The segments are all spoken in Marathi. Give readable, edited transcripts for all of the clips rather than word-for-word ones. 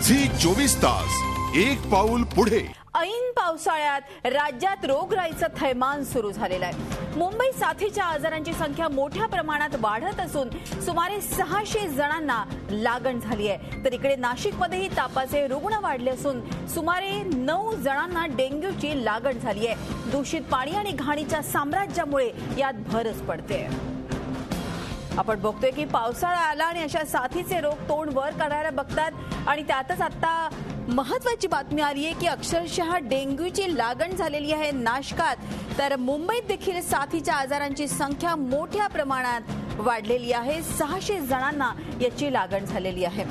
झी 24 तास एक पाऊल पुढे। ऐन पावसाळ्यात राज्यात रोगराईचं थैमान सुरू झालेलं आहे। मुंबई साथीच्या आजारांची संख्या मोठ्या प्रमाणात वाढत असून सुमारे 600 जणांना लागण झाली आहे। तर इकडे नाशिकमध्येही तापाचे रुग्ण वाढले असून सुमारे 9 जणांना डेंग्यूची लागण झाली आहे। दूषित पाणी आणि घाणीच्या साम्राज्यामुळे यात भरच पडते। आपण बघतोय की पावसाळा आला आणि अशा साथीचे रोग तोंड वर काढायला बघतात आणि त्यातच आता महत्त्वाची बातमी आली आहे की अक्षरशः डेंग्यूची लागण झालेली आहे नाशकात। तर मुंबईत देखील साथीच्या आजारांची संख्या मोठ्या प्रमाणात वाढलेली आहे। 600 जणांना याची लागण झालेली आहे।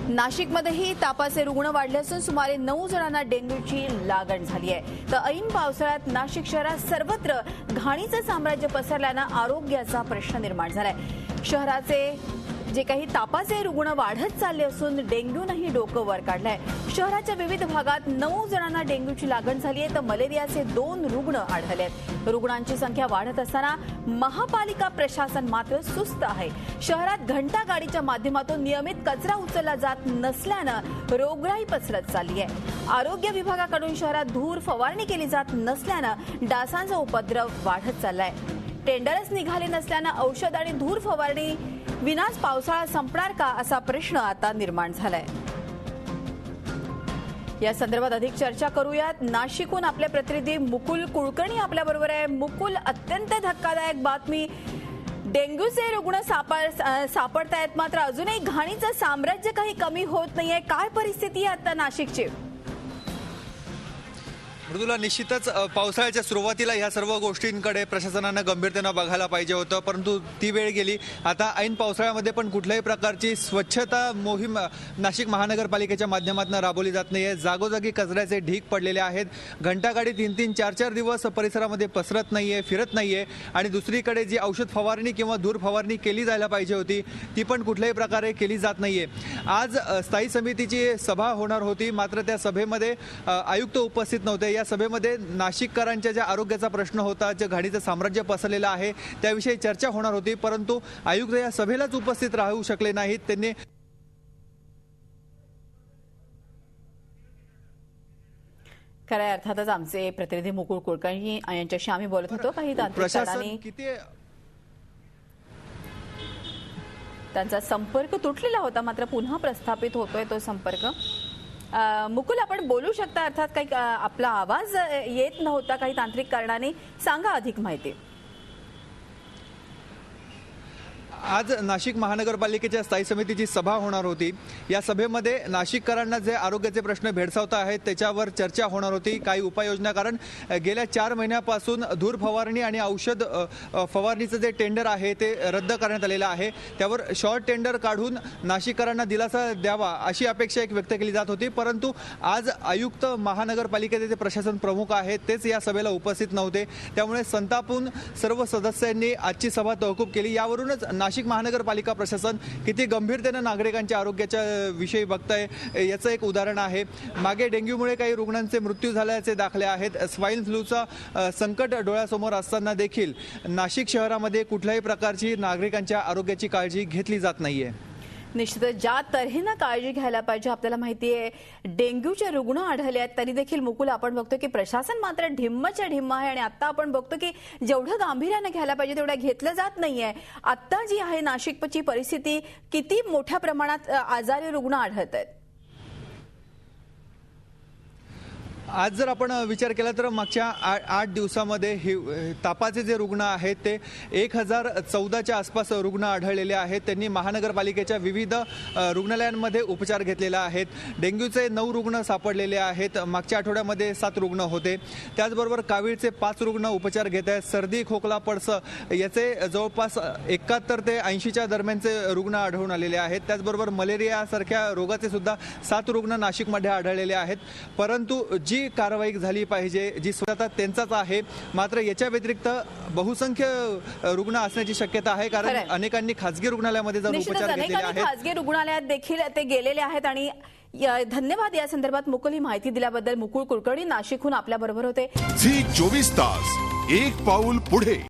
नाशिकमध्येही तापाचे रुग्ण वाढले असून सुमारे 9 जणांना डेंग्यूची लागण झाली आहे। तर ऐन पावसाळ्यात नाशिक शहरात सर्वत्र घाणीचं साम्राज्य पसरल्यानं आरोग्याचा प्रश्न निर्माण झालाय। शहराचे जे काही तापाचे रुग्ण वाढत चालले असून डेंग्यूनंही डोकं वर काढलंय। शहराच्या विविध भागात 9 जणांना डेंग्यूची लागण झाली आहे तर मलेरियाचे 2 रुग्ण आढळले आहेत। रुग्णांची संख्या वाढत असताना महापालिका प्रशासन मात्र सुस्त आहे। शहरात घंटा गाडीच्या माध्यमातून नियमित कचरा उचलला जात नसल्यानं रोगराई पसरत चालली आहे। आरोग्य विभागाकडून शहरात धूर फवारणी केली जात नसल्यानं डासांचा उपद्रव वाढत चाललाय। टेंडरच निघाले नसल्यानं औषध आणि धूर फवारणी विनाच पावसाळा संपणार का असा प्रश्न आता निर्माण झालाय। या संदर्भात अधिक चर्चा करूयात। नाशिकहून आपले प्रतिनिधी मुकुल कुलकर्णी आपल्या बरोबर आहे। मुकुल, अत्यंत धक्कादायक बातमी, डेंग्यूचे रुग्ण सापडतायत मात्र अजूनही घाणीचं साम्राज्य काही कमी होत नाहीये। काय परिस्थिती आहे आता नाशिकची? मृदुला, निश्चितच पावसाळ्याच्या सुरुवातीला ह्या सर्व गोष्टींकडे प्रशासनानं गंभीरतेनं बघायला पाहिजे होतं, परंतु ती वेळ गेली। आता ऐन पावसाळ्यामध्ये पण कुठल्याही प्रकारची स्वच्छता मोहीम नाशिक महानगरपालिकेच्या माध्यमातून राबवली जात नाहीये। जागोजागी कचऱ्याचे ढीग पडलेले आहेत। घंटागाडी 3-3, 4-4 दिवस परिसरामध्ये पसरत नाहीये, फिरत नाहीये आणि दुसरीकडे जी औषध फवारणी किंवा धूर फवारणी केली जायला पाहिजे होती ती पण कुठल्याही प्रकारे केली जात नाहीये। आज स्थायी समितीची सभा होणार होती, मात्र त्या सभेमध्ये आयुक्त उपस्थित नव्हते। या सभेमध्ये नाशिककरांच्या ज्या आरोग्याचा प्रश्न होता, जे घाणीचं साम्राज्य पसरलेलं आहे त्याविषयी चर्चा होणार होती, परंतु आयुक्त या सभेलाच उपस्थित राहू शकले नाहीत। त्यांनी खऱ्या अर्थातच आमचे प्रतिनिधी मुकुल कुलकर्णी यांच्याशी आम्ही बोलत होतो। काही प्रशासन किती त्यांचा संपर्क तुटलेला होता, मात्र पुन्हा प्रस्थापित होतोय तो संपर्क। मुकुल, आपण बोलू शकता? अर्थात काही आपला आवाज येत नव्हता काही तांत्रिक कारणाने, सांगा अधिक माहिती। आज नाशिक महानगरपालिकेच्या स्थायी समितीची सभा होणार होती। या सभेमध्ये नाशिककरांना जे आरोग्याचे प्रश्न भेडसावत आहेत त्याच्यावर चर्चा होणार होती, काही उपाययोजना। कारण गेल्या 4 महिन्यापासून धूर फवारणी आणि औषध फवारणीचं जे टेंडर आहे ते रद्द करण्यात आलेलं आहे। त्यावर शॉर्ट टेंडर काढून नाशिककरांना दिलासा द्यावा अशी अपेक्षा एक व्यक्त केली जात होती, परंतु आज आयुक्त महानगरपालिकेचे जे प्रशासन प्रमुख आहेत तेच या सभेला उपस्थित नव्हते। त्यामुळे संतापून सर्व सदस्यांनी आजची सभा तहकूब केली। यावरूनच नाशिक महानगरपालिका प्रशासन किती गंभीरतेने नागरिकांच्या आरोग्याच्या विषयी बघताय याचं एक उदाहरण आहे। मागे डेंग्यूमुळे काही रुग्णांचे मृत्यू झाल्याचे दाखले आहेत। स्वाईन फ्लूचा संकट डोळ्यासमोर असताना देखील नाशिक शहरामध्ये कुठल्याही प्रकारची नागरिकांच्या आरोग्याची काळजी घेतली जात नाहीये। निश्चितच ज्या तऱ्हेनं काळजी घ्यायला पाहिजे, आपल्याला माहिती आहे डेंग्यूचे रुग्ण आढळले आहेत तरी देखील मुकुल आपण बघतो की प्रशासन मात्र ढिम्मच्या ढिम्म आहे आणि आता आपण बघतो की जेवढं गांभीर्याने घ्यायला पाहिजे तेवढं घेतलं जात नाहीये। आता जी आहे नाशिकची परिस्थिती, किती मोठ्या प्रमाणात आजारी रुग्ण आढळत आहेत? आज जर आपण विचार केला तर मागच्या 8 दिवसामध्ये हे तापाचे जे रुग्ण आहेत ते 1014च्या आसपास रुग्ण आढळलेले आहेत। त्यांनी महानगरपालिकेच्या विविध रुग्णालयांमध्ये उपचार घेतलेले आहेत। डेंग्यूचे 9 रुग्ण सापडलेले आहेत। मागच्या आठवड्यामध्ये 7 रुग्ण होते। त्याचबरोबर कावीळचे 5 रुग्ण उपचार घेत आहेत। सर्दी, खोकला, पडस याचे जवळपास 71 ते 80च्या दरम्यानचे रुग्ण आढळून आलेले आहेत। त्याचबरोबर मलेरियासारख्या रोगाचे सुद्धा 7 रुग्ण नाशिकमध्ये आढळलेले आहेत। परंतु जी कारवाई झाली पाहिजे, जी स्वतः त्यांचाच आहे, मात्र याच्या व्यतिरिक्त बहुसंख्य रुग्ण असण्याची शक्यता आहे। कारण अनेकांनी खासगी रुग्णालयामध्ये जाऊन उपचार घेतलेले आहेत। खासगी रुग्णालयात देखील ते गेलेले आहेत आणि धन्यवाद या संदर्भात मुकुल ही माहिती दिल्याबद्दल। मुकुल कुलकर्णी नाशिकहून आपल्या बरोबर होते। झी 24 तास एक पाऊल पुढे।